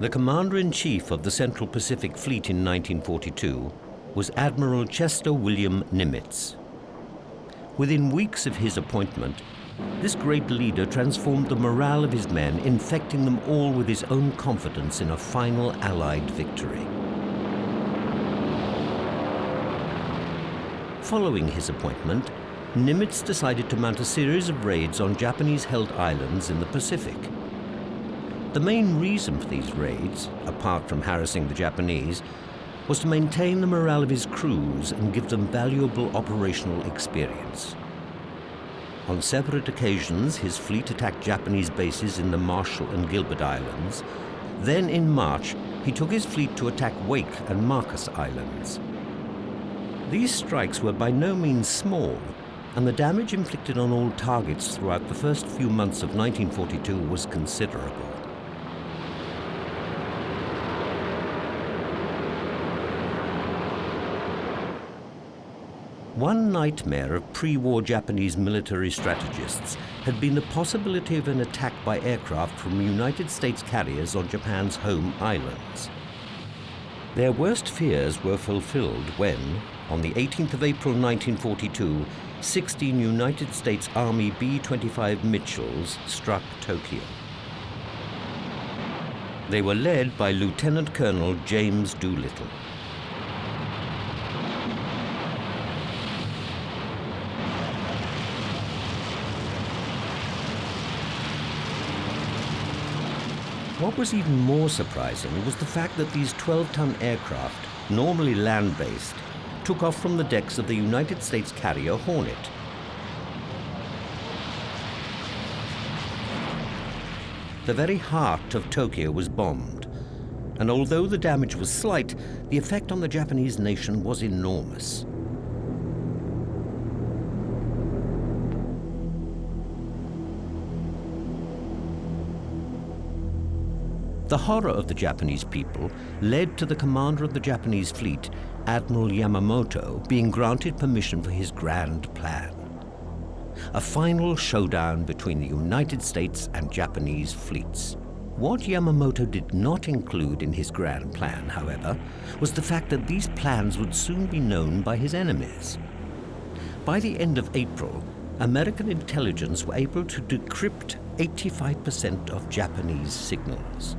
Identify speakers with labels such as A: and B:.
A: The Commander-in-Chief of the Central Pacific Fleet in 1942 was Admiral Chester William Nimitz. Within weeks of his appointment, this great leader transformed the morale of his men, infecting them all with his own confidence in a final Allied victory. Following his appointment, Nimitz decided to mount a series of raids on Japanese-held islands in the Pacific. The main reason for these raids, apart from harassing the Japanese, was to maintain the morale of his crews and give them valuable operational experience. On separate occasions, his fleet attacked Japanese bases in the Marshall and Gilbert Islands. Then in March, he took his fleet to attack Wake and Marcus Islands. These strikes were by no means small, and the damage inflicted on all targets throughout the first few months of 1942 was considerable. One nightmare of pre-war Japanese military strategists had been the possibility of an attack by aircraft from United States carriers on Japan's home islands. Their worst fears were fulfilled when, on the 18th of April 1942, 16 United States Army B-25 Mitchells struck Tokyo. They were led by Lieutenant Colonel James Doolittle. What was even more surprising was the fact that these 12-ton aircraft, normally land-based, took off from the decks of the United States carrier Hornet. The very heart of Tokyo was bombed, and although the damage was slight, the effect on the Japanese nation was enormous. The horror of the Japanese people led to the commander of the Japanese fleet, Admiral Yamamoto, being granted permission for his grand plan. A final showdown between the United States and Japanese fleets. What Yamamoto did not include in his grand plan, however, was the fact that these plans would soon be known by his enemies. By the end of April, American intelligence were able to decrypt 85% of Japanese signals.